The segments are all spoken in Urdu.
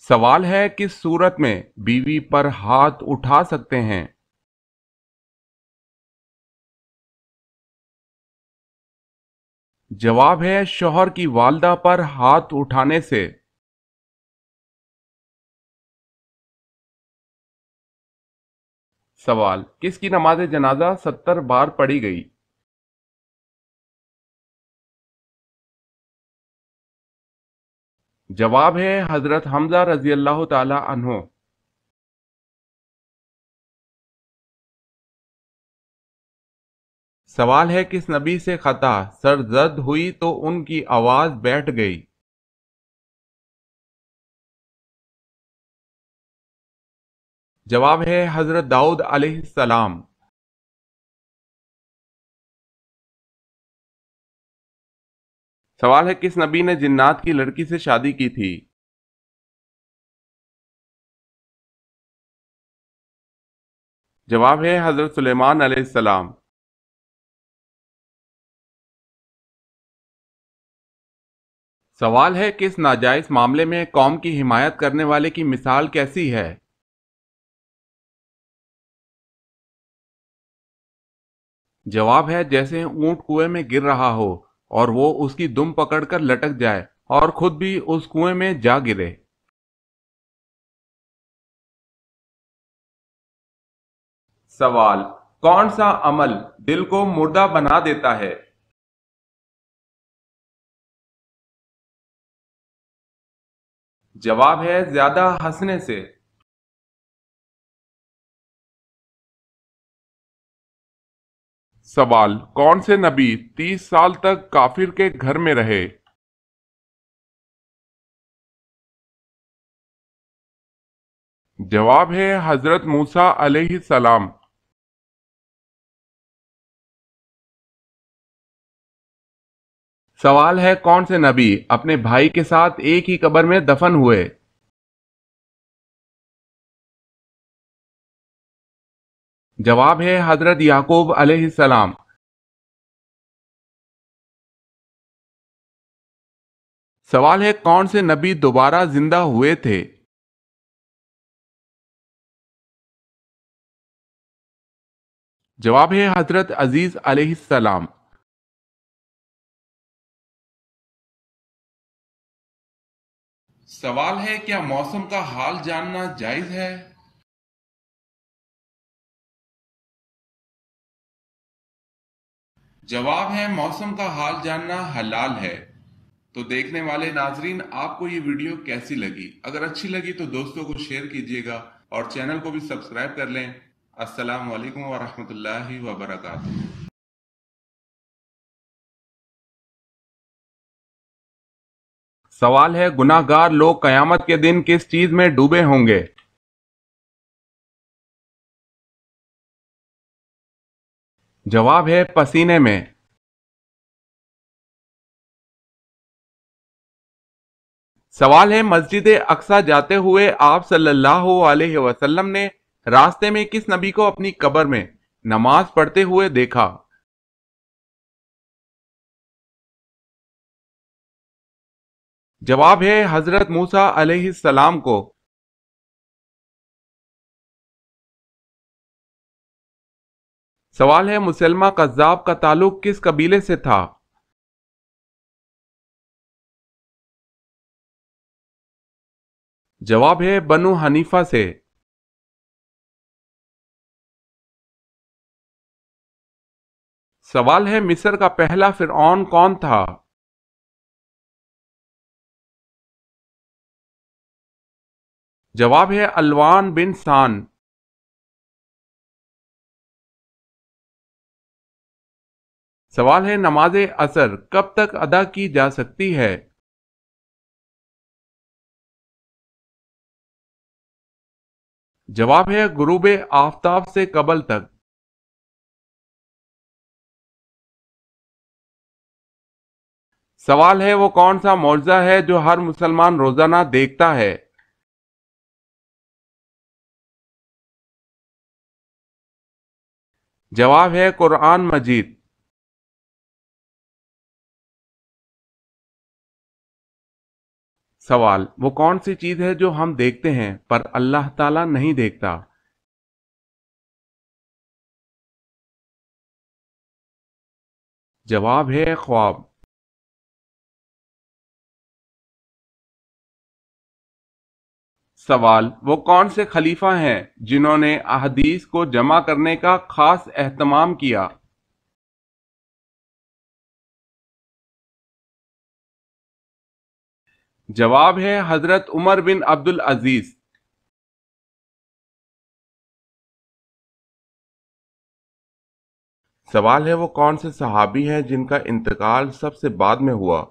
سوال ہے کس صورت میں بیوی پر ہاتھ اٹھا سکتے ہیں؟ جواب ہے شوہر کی والدہ پر ہاتھ اٹھانے سے۔ سوال کس کی نماز جنازہ 70 بار پڑھی گئی؟ جواب ہے حضرت حمزہ رضی اللہ تعالی عنہ۔ سوال ہے کس نبی سے خطا سر زد ہوئی تو ان کی آواز بیٹھ گئی؟ جواب ہے حضرت داؤد علیہ السلام۔ سوال ہے کس نبی نے جنات کی لڑکی سے شادی کی تھی؟ جواب ہے حضرت سلیمان علیہ السلام۔ سوال ہے کس ناجائز معاملے میں قوم کی حمایت کرنے والے کی مثال کیسی ہے؟ جواب ہے جیسے اونٹ کنویں میں گر رہا ہو اور وہ اس کی دم پکڑ کر لٹک جائے اور خود بھی اس کنویں میں جا گرے۔ سوال کون سا عمل دل کو مردہ بنا دیتا ہے؟ جواب ہے زیادہ ہنسنے سے۔ سوال کون سے نبی 30 سال تک کافر کے گھر میں رہے؟ جواب ہے حضرت موسیٰ علیہ السلام۔ سوال ہے کون سے نبی اپنے بھائی کے ساتھ ایک ہی قبر میں دفن ہوئے؟ جواب ہے حضرت یعقوب علیہ السلام۔ سوال ہے کون سے نبی دوبارہ زندہ ہوئے تھے؟ جواب ہے حضرت عزیز علیہ السلام۔ سوال ہے کیا موسم کا حال جاننا جائز ہے؟ جواب ہے موسم کا حال جاننا حلال ہے۔ تو دیکھنے والے ناظرین آپ کو یہ ویڈیو کیسی لگی؟ اگر اچھی لگی تو دوستوں کو شیئر کیجیے گا اور چینل کو بھی سبسکرائب کر لیں۔ السلام علیکم ورحمۃ اللہ وبرکاتہ۔ سوال ہے گناہ گار لوگ قیامت کے دن کس چیز میں ڈوبے ہوں گے؟ جواب ہے پسینے میں۔ سوال ہے مسجد اقصی جاتے ہوئے آپ صلی اللہ علیہ وسلم نے راستے میں کس نبی کو اپنی قبر میں نماز پڑھتے ہوئے دیکھا؟ جواب ہے حضرت موسیٰ علیہ السلام کو۔ سوال ہے مسلمہ قذاب کا تعلق کس قبیلے سے تھا؟ جواب ہے بنو حنیفہ سے۔ سوال ہے مصر کا پہلا فرعون کون تھا؟ جواب ہے الوان بن سان۔ سوال ہے نماز عصر کب تک ادا کی جا سکتی ہے؟ جواب ہے غروب آفتاب سے قبل تک۔ سوال ہے وہ کون سا معجزہ ہے جو ہر مسلمان روزانہ دیکھتا ہے؟ جواب ہے قرآن مجید۔ سوال: وہ کون سی چیز ہے جو ہم دیکھتے ہیں پر اللہ تعالیٰ نہیں دیکھتا؟ جواب ہے خواب۔ سوال: وہ کون سے خلیفہ ہیں جنہوں نے احادیث کو جمع کرنے کا خاص اہتمام کیا؟ جواب ہے حضرت عمر بن عبد العزیز۔ سوال ہے: وہ کون سے صحابی ہیں جن کا انتقال سب سے بعد میں ہوا؟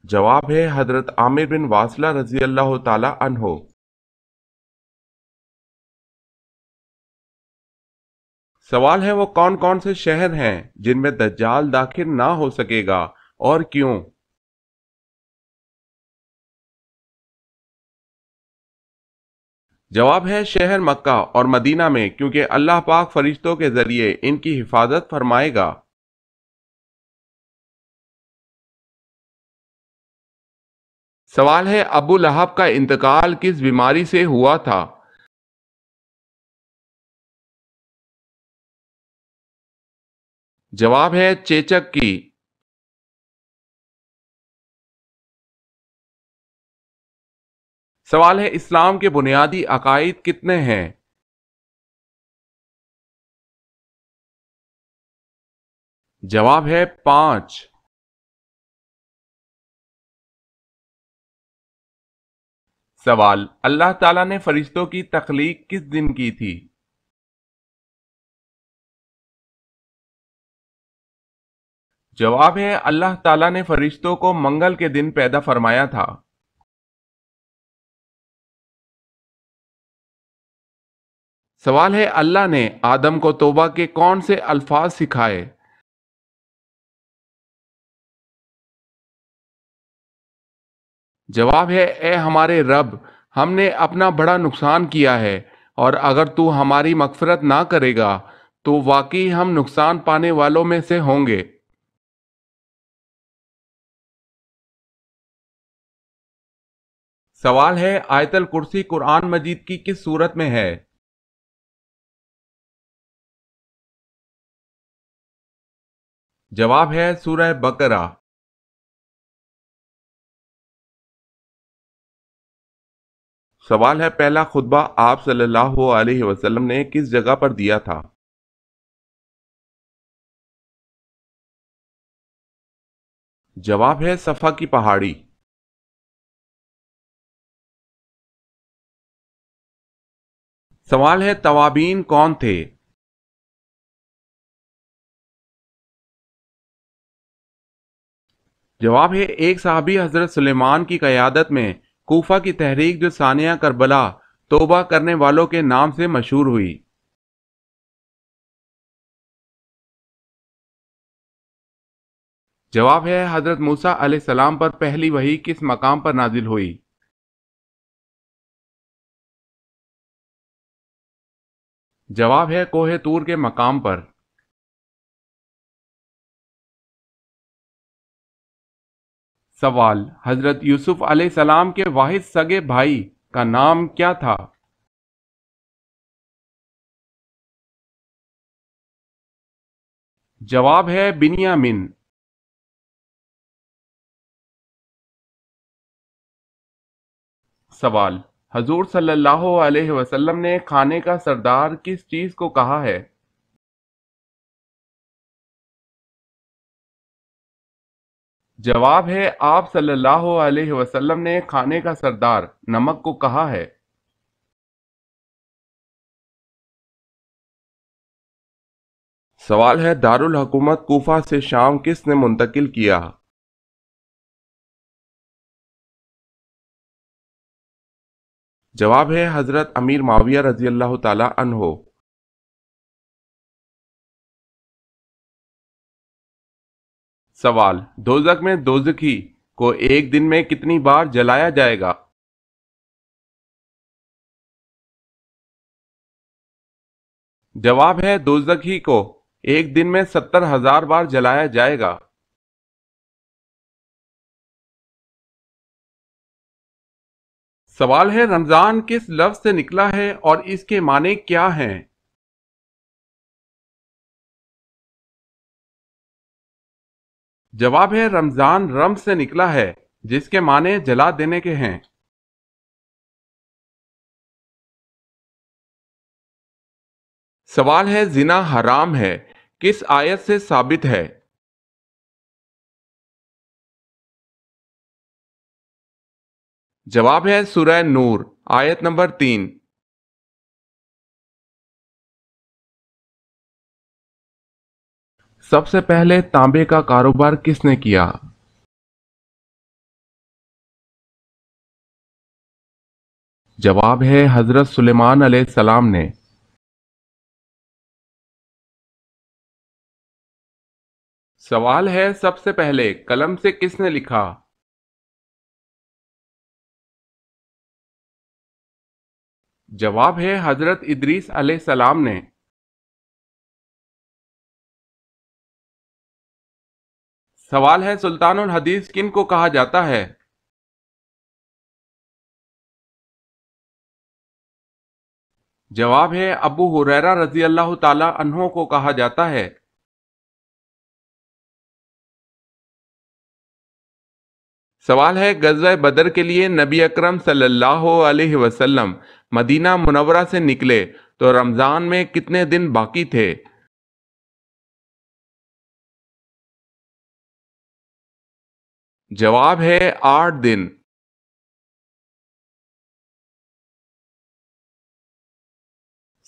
جواب ہے حضرت عامر بن واصلہ رضی اللہ تعالی عنہ۔ سوال ہے: وہ کون کون سے شہر ہیں جن میں دجال داخل نہ ہو سکے گا اور کیوں؟ جواب ہے شہر مکہ اور مدینہ میں، کیونکہ اللہ پاک فرشتوں کے ذریعے ان کی حفاظت فرمائے گا۔ سوال ہے: ابو لہب کا انتقال کس بیماری سے ہوا تھا؟ جواب ہے چیچک کی۔ سوال ہے: اسلام کے بنیادی عقائد کتنے ہیں؟ جواب ہے 5۔ سوال: اللہ تعالیٰ نے فرشتوں کی تخلیق کس دن کی تھی؟ جواب ہے اللہ تعالیٰ نے فرشتوں کو منگل کے دن پیدا فرمایا تھا۔ سوال ہے: اللہ نے آدم کو توبہ کے کون سے الفاظ سکھائے؟ جواب ہے اے ہمارے رب، ہم نے اپنا بڑا نقصان کیا ہے، اور اگر تو ہماری مغفرت نہ کرے گا تو واقعی ہم نقصان پانے والوں میں سے ہوں گے۔ سوال ہے: آیت الکرسی قرآن مجید کی کس سورت میں ہے؟ جواب ہے سورہ بقرہ۔ سوال ہے: پہلا خطبہ آپ صلی اللہ علیہ وسلم نے کس جگہ پر دیا تھا؟ جواب ہے صفا کی پہاڑی۔ سوال ہے: توابین کون تھے؟ جواب ہے ایک صحابی حضرت سلیمان کی قیادت میں کوفہ کی تحریک جو ثانیہ کربلا توبہ کرنے والوں کے نام سے مشہور ہوئی۔ جواب ہے حضرت موسیٰ علیہ السلام پر پہلی وحی کس مقام پر نازل ہوئی؟ جواب ہے کوہ طور کے مقام پر۔ سوال: حضرت یوسف علیہ السلام کے واحد سگے بھائی کا نام کیا تھا؟ جواب ہے بنیامین۔ سوال: حضور صلی اللہ علیہ وسلم نے کھانے کا سردار کس چیز کو کہا ہے؟ جواب ہے آپ صلی اللہ علیہ وسلم نے کھانے کا سردار نمک کو کہا ہے۔ سوال ہے دارالحکومت کوفہ سے شام کس نے منتقل کیا؟ جواب ہے حضرت امیر معاویہ رضی اللہ تعالی عنہ۔ سوال: دوزخ میں دوزخی کو ایک دن میں کتنی بار جلایا جائے گا؟ جواب ہے دوزخی کو ایک دن میں 70,000 بار جلایا جائے گا۔ سوال ہے رمضان کس لفظ سے نکلا ہے اور اس کے معنی کیا ہیں؟ جواب ہے رمضان رمز سے نکلا ہے جس کے معنی جلا دینے کے ہیں۔ سوال ہے زنا حرام ہے کس آیت سے ثابت ہے؟ جواب ہے سورہ نور آیت نمبر 3۔ سب سے پہلے تانبے کا کاروبار کس نے کیا؟ جواب ہے حضرت سلیمان علیہ السلام نے۔ سوال ہے سب سے پہلے قلم سے کس نے لکھا؟ جواب ہے حضرت ادریس علیہ السلام نے۔ سوال ہے سلطان الحدیث کن کو کہا جاتا ہے؟ جواب ہے ابو ہریرہ رضی اللہ تعالی عنہ کو کہا جاتا ہے۔ سوال ہے غزوہ بدر کے لیے نبی اکرم صلی اللہ علیہ وسلم مدینہ منورہ سے نکلے تو رمضان میں کتنے دن باقی تھے؟ جواب ہے 8 دن۔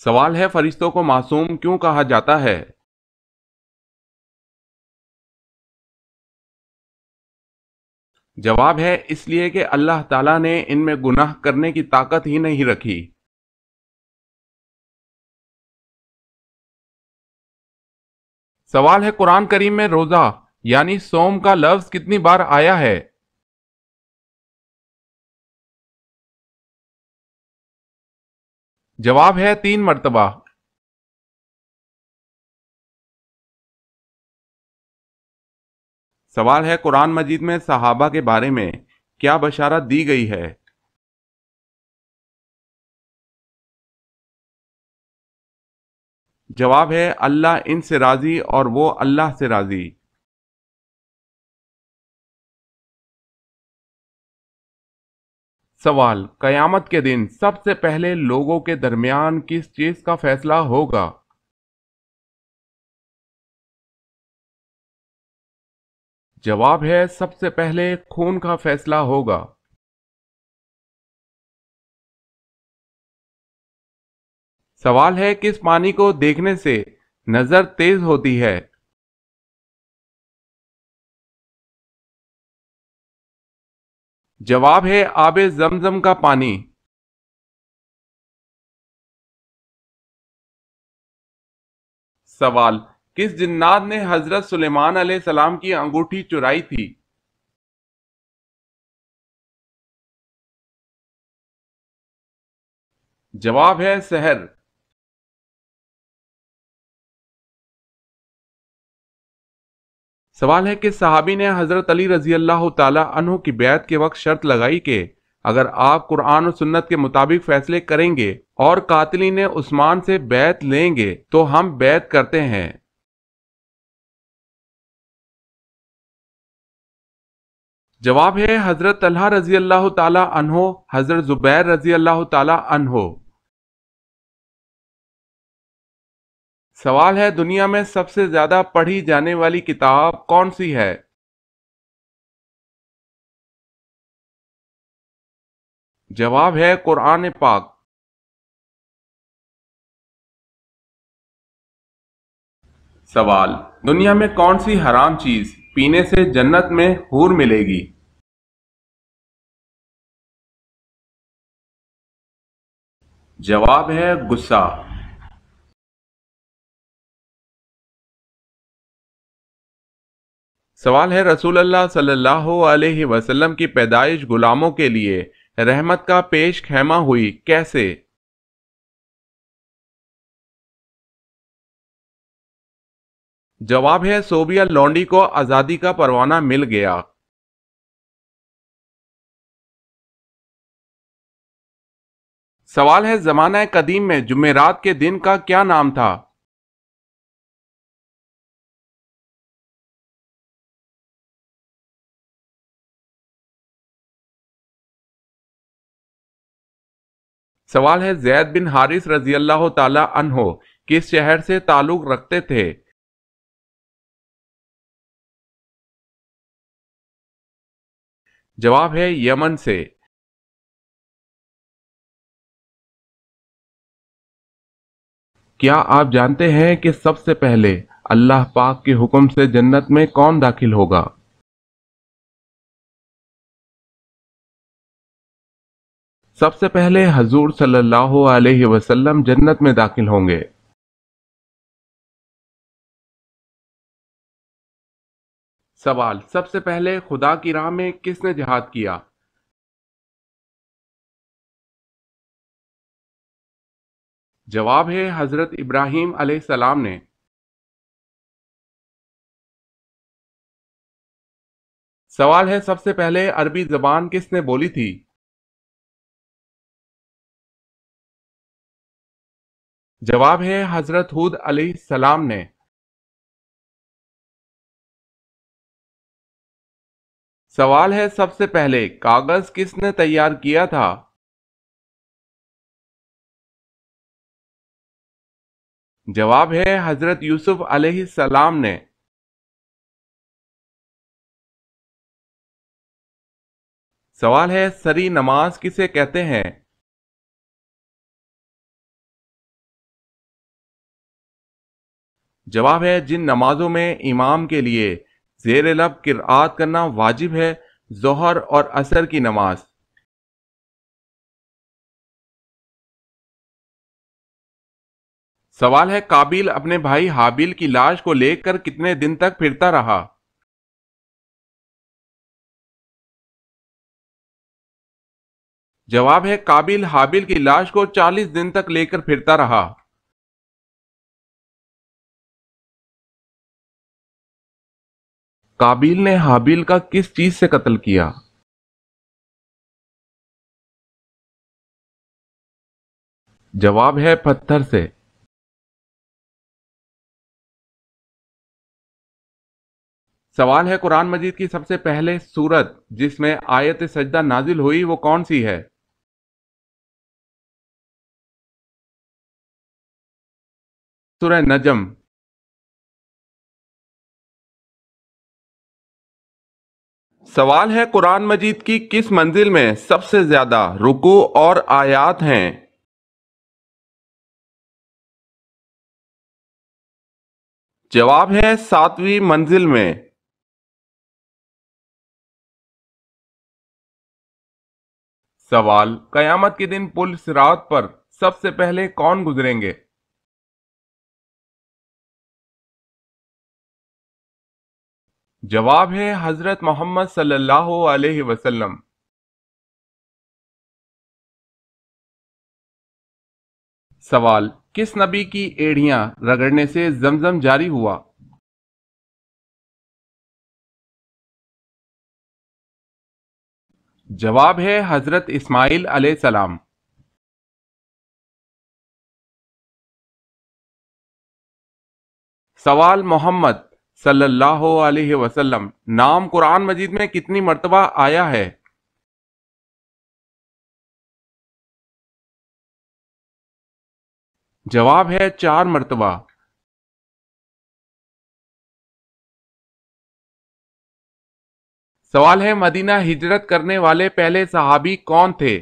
سوال ہے فرشتوں کو معصوم کیوں کہا جاتا ہے؟ جواب ہے اس لیے کہ اللہ تعالیٰ نے ان میں گناہ کرنے کی طاقت ہی نہیں رکھی۔ سوال ہے قرآن کریم میں روزہ یعنی صوم کا لفظ کتنی بار آیا ہے؟ جواب ہے 3 مرتبہ۔ سوال ہے قرآن مجید میں صحابہ کے بارے میں کیا بشارت دی گئی ہے؟ جواب ہے اللہ ان سے راضی اور وہ اللہ سے راضی۔ سوال قیامت کے دن سب سے پہلے لوگوں کے درمیان کس چیز کا فیصلہ ہوگا؟ جواب ہے سب سے پہلے خون کا فیصلہ ہوگا۔ سوال ہے کس پانی کو دیکھنے سے نظر تیز ہوتی ہے؟ جواب ہے آب زمزم کا پانی۔ سوال کس جنات نے حضرت سلیمان علیہ السلام کی انگوٹھی چرائی تھی؟ جواب ہے سحر۔ سوال ہے کہ صحابی نے حضرت علی رضی اللہ تعالی عنہ کی بیعت کے وقت شرط لگائی کہ اگر آپ قرآن و سنت کے مطابق فیصلے کریں گے اور قاتلین عثمان سے بیعت لیں گے تو ہم بیعت کرتے ہیں۔ جواب ہے حضرت طلحہ رضی اللہ تعالی عنہ، حضرت زبیر رضی اللہ تعالی عنہ۔ سوال ہے دنیا میں سب سے زیادہ پڑھی جانے والی کتاب کون سی ہے؟ جواب ہے قرآن پاک۔ سوال دنیا میں کون سی حرام چیز پینے سے جنت میں حور ملے گی؟ جواب ہے غصہ۔ سوال ہے رسول اللہ صلی اللہ علیہ وسلم کی پیدائش غلاموں کے لیے رحمت کا پیش خیمہ ہوئی کیسے؟ جواب ہے صوبیہ لونڈی کو آزادی کا پروانہ مل گیا۔ سوال ہے زمانہ قدیم میں جمعرات کے دن کا کیا نام تھا؟ سوال ہے زید بن حارث رضی اللہ تعالی عنہ کس شہر سے تعلق رکھتے تھے؟ جواب ہے یمن سے۔ کیا آپ جانتے ہیں کہ سب سے پہلے اللہ پاک کے حکم سے جنت میں کون داخل ہوگا؟ سب سے پہلے حضور صلی اللہ علیہ وسلم جنت میں داخل ہوں گے۔ سوال سب سے پہلے خدا کی راہ میں کس نے جہاد کیا؟ جواب ہے حضرت ابراہیم علیہ السلام نے۔ سوال ہے سب سے پہلے عربی زبان کس نے بولی تھی؟ جواب ہے حضرت ہود علیہ السلام نے۔ سوال ہے سب سے پہلے کاغذ کس نے تیار کیا تھا؟ جواب ہے حضرت یوسف علیہ السلام نے۔ سوال ہے سری نماز کسے کہتے ہیں؟ جواب ہے جن نمازوں میں امام کے لیے زیر لب قرآت کرنا واجب ہے، ظہر اور عصر کی نماز۔ سوال ہے قابیل اپنے بھائی حابیل کی لاش کو لے کر کتنے دن تک پھرتا رہا؟ جواب ہے قابیل حابیل کی لاش کو 40 دن تک لے کر پھرتا رہا۔ قابیل نے حابیل کا کس چیز سے قتل کیا؟ جواب ہے پتھر سے۔ سوال ہے قرآن مجید کی سب سے پہلے سورت جس میں آیت سجدہ نازل ہوئی وہ کون سی ہے؟ سورہ نجم۔ سوال ہے قرآن مجید کی کس منزل میں سب سے زیادہ رکوع اور آیات ہیں؟ جواب ہے 7ویں منزل میں۔ سوال قیامت کے دن پل صراط پر سب سے پہلے کون گزریں گے؟ جواب ہے حضرت محمد صلی اللہ علیہ وسلم۔ سوال کس نبی کی ایڑیاں رگڑنے سے زمزم جاری ہوا؟ جواب ہے حضرت اسماعیل علیہ السلام۔ سوال محمد صلی اللہ علیہ وسلم نام قرآن مجید میں کتنی مرتبہ آیا ہے؟ جواب ہے 4 مرتبہ۔ سوال ہے مدینہ ہجرت کرنے والے پہلے صحابی کون تھے؟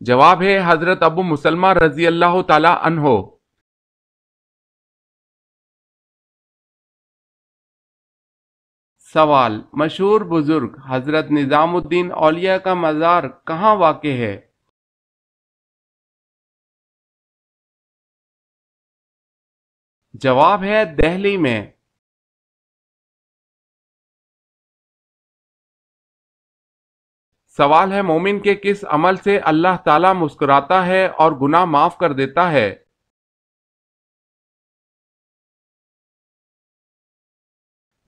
جواب ہے حضرت ابو مسلمہ رضی اللہ تعالی عنہ۔ سوال مشہور بزرگ حضرت نظام الدین اولیاء کا مزار کہاں واقع ہے؟ جواب ہے دہلی میں۔ سوال ہے مومن کے کس عمل سے اللہ تعالیٰ مسکراتا ہے اور گناہ معاف کر دیتا ہے؟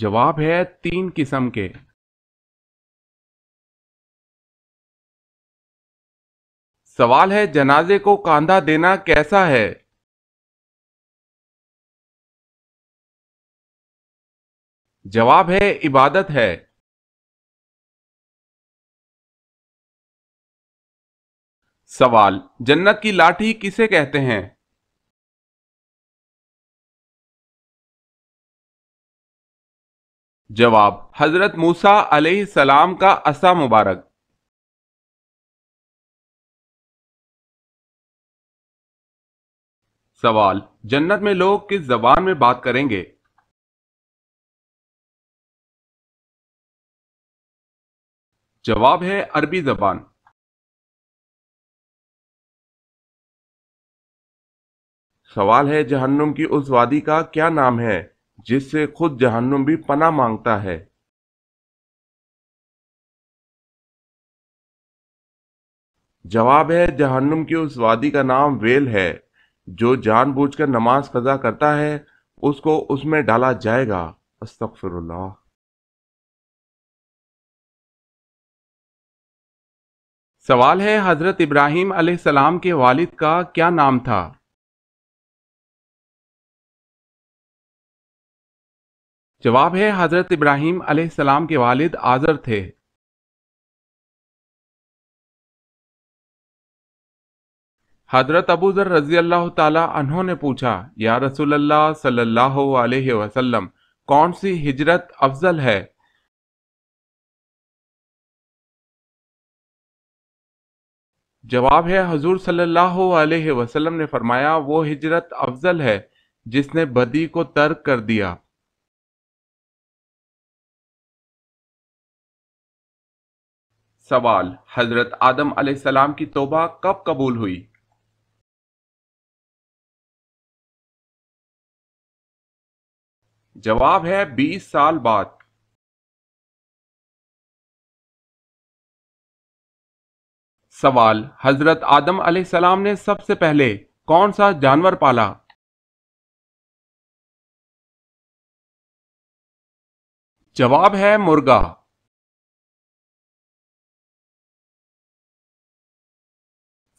جواب ہے 3 قسم کے۔ سوال ہے جنازے کو کاندھا دینا کیسا ہے؟ جواب ہے عبادت ہے۔ سوال جنت کی لاٹھی کسے کہتے ہیں؟ جواب حضرت موسیٰ علیہ السلام کا عصا مبارک۔ سوال جنت میں لوگ کس زبان میں بات کریں گے؟ جواب ہے عربی زبان۔ سوال ہے جہنم کی اس وادی کا کیا نام ہے جس سے خود جہنم بھی پناہ مانگتا ہے؟ جواب ہے جہنم کی اس وادی کا نام ویل ہے۔ جو جان بوجھ کر نماز قضا کرتا ہے اس کو اس میں ڈالا جائے گا۔ استغفر اللہ۔ سوال ہے حضرت ابراہیم علیہ السلام کے والد کا کیا نام تھا؟ جواب ہے حضرت ابراہیم علیہ السلام کے والد آزر تھے۔ حضرت ابو ذر رضی اللہ تعالی عنہ نے پوچھا یا رسول اللہ صلی اللہ علیہ وسلم کون سی ہجرت افضل ہے؟ جواب ہے حضور صلی اللہ علیہ وسلم نے فرمایا وہ ہجرت افضل ہے جس نے بدی کو ترک کر دیا۔ سوال حضرت آدم علیہ السلام کی توبہ کب قبول ہوئی؟ جواب ہے 20 سال بعد۔ سوال حضرت آدم علیہ السلام نے سب سے پہلے کون سا جانور پالا؟ جواب ہے مرغا۔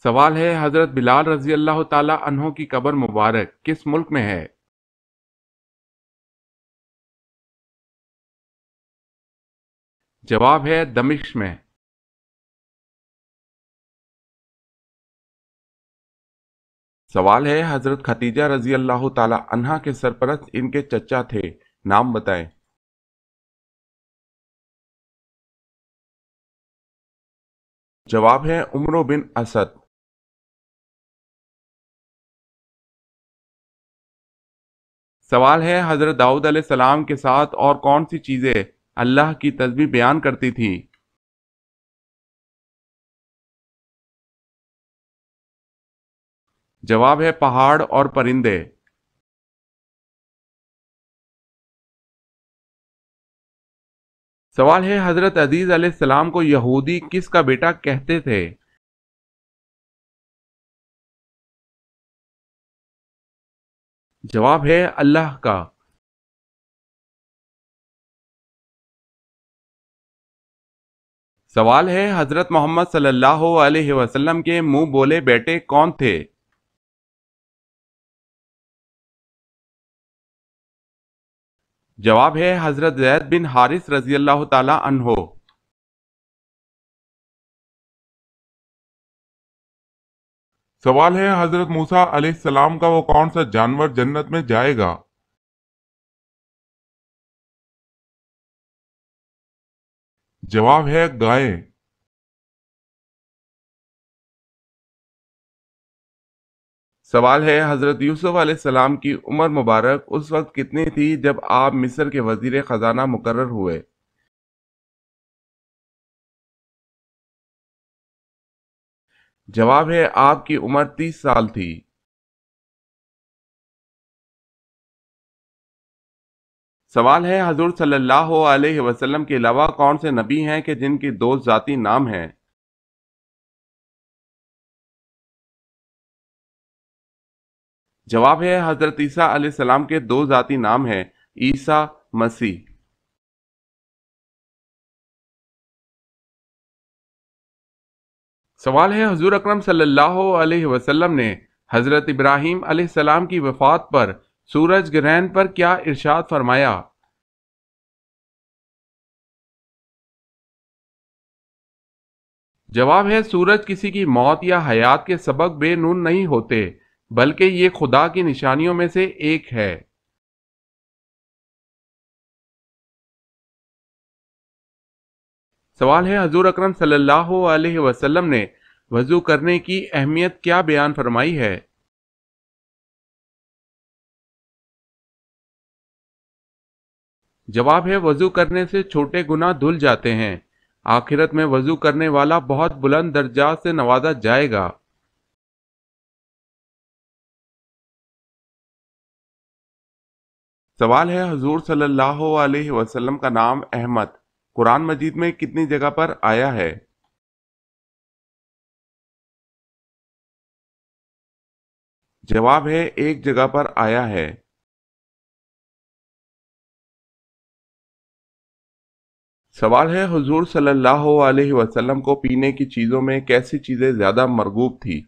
سوال ہے حضرت بلال رضی اللہ تعالی عنہ کی قبر مبارک کس ملک میں ہے؟ جواب ہے دمشق میں۔ سوال ہے حضرت خدیجہ رضی اللہ تعالی عنہا کے سرپرست ان کے چچا تھے، نام بتائیں۔ جواب ہے عمرو بن اسد۔ سوال ہے حضرت داؤد علیہ السلام کے ساتھ اور کون سی چیزیں اللہ کی تسبیح بیان کرتی تھی؟ جواب ہے پہاڑ اور پرندے۔ سوال ہے حضرت عزیز علیہ السلام کو یہودی کس کا بیٹا کہتے تھے؟ جواب ہے اللہ کا۔ سوال ہے حضرت محمد صلی اللہ علیہ وسلم کے منہ بولے بیٹے کون تھے؟ جواب ہے حضرت زید بن حارث رضی اللہ تعالی عنہ۔ سوال ہے حضرت موسیٰ علیہ السلام کا وہ کون سا جانور جنت میں جائے گا؟ جواب ہے گائے۔ سوال ہے حضرت یوسف علیہ السلام کی عمر مبارک اس وقت کتنی تھی جب آپ مصر کے وزیر خزانہ مقرر ہوئے؟ جواب ہے آپ کی عمر 30 سال تھی۔ سوال ہے حضور صلی اللہ علیہ وسلم کے علاوہ کون سے نبی ہیں کہ جن کے 2 ذاتی نام ہیں؟ جواب ہے حضرت عیسیٰ علیہ السلام کے 2 ذاتی نام ہیں، عیسیٰ، مسیح۔ سوال ہے، حضور اکرم صلی اللہ علیہ وسلم نے حضرت ابراہیم علیہ السلام کی وفات پر سورج گرہن پر کیا ارشاد فرمایا؟ جواب ہے، سورج کسی کی موت یا حیات کے سبب بے نور نہیں ہوتے، بلکہ یہ خدا کی نشانیوں میں سے ایک ہے۔ سوال ہے، حضور اکرم صلی اللہ علیہ وسلم نے وضو کرنے کی اہمیت کیا بیان فرمائی ہے؟ جواب ہے، وضو کرنے سے چھوٹے گناہ دھل جاتے ہیں، آخرت میں وضو کرنے والا بہت بلند درجات سے نوازا جائے گا۔ سوال ہے، حضور صلی اللہ علیہ وسلم کا نام احمد قرآن مجید میں کتنی جگہ پر آیا ہے؟ جواب ہے، ایک جگہ پر آیا ہے۔ سوال ہے، حضور صلی اللہ علیہ وسلم کو پینے کی چیزوں میں کیسی چیزیں زیادہ مرغوب تھی؟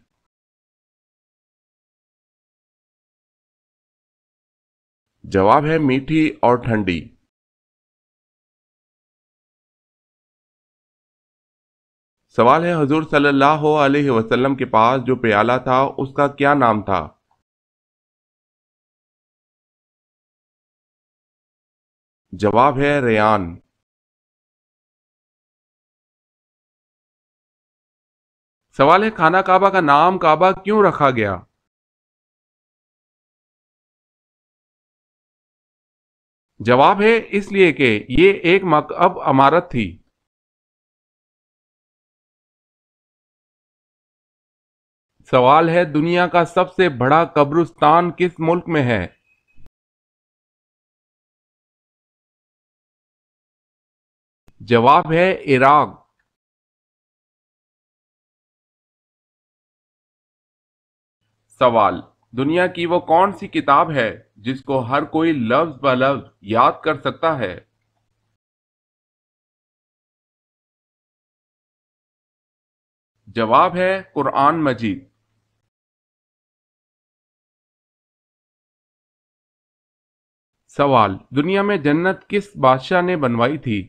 جواب ہے، میٹھی اور ٹھنڈی۔ سوال ہے، حضور صلی اللہ علیہ وسلم کے پاس جو پیالہ تھا اس کا کیا نام تھا؟ جواب ہے، ریان۔ سوال ہے، خانہ کعبہ کا نام کعبہ کیوں رکھا گیا؟ جواب ہے، اس لیے کہ یہ ایک مکعب عمارت تھی۔ سوال ہے، دنیا کا سب سے بڑا قبرستان کس ملک میں ہے؟ جواب ہے، عراق۔ سوال، دنیا کی وہ کون سی کتاب ہے جس کو ہر کوئی لفظ بہ لفظ یاد کر سکتا ہے؟ جواب ہے، قرآن مجید۔ سوال، دنیا میں جنت کس بادشاہ نے بنوائی تھی؟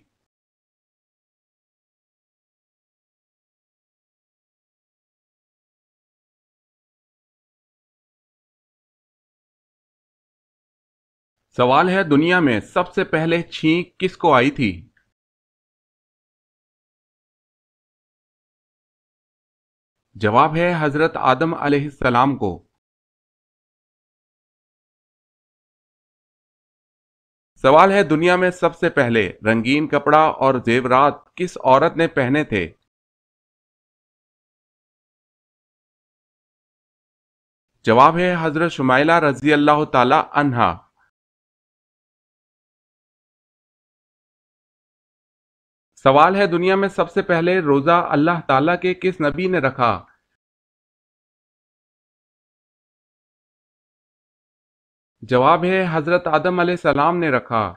سوال ہے، دنیا میں سب سے پہلے چھینک کس کو آئی تھی؟ جواب ہے، حضرت آدم علیہ السلام کو۔ سوال ہے، دنیا میں سب سے پہلے رنگین کپڑا اور زیورات کس عورت نے پہنے تھے؟ جواب ہے، حضرت شمائلہ رضی اللہ تعالی عنہا۔ سوال ہے، دنیا میں سب سے پہلے روزہ اللہ تعالیٰ کے کس نبی نے رکھا؟ جواب ہے، حضرت آدم علیہ السلام نے رکھا۔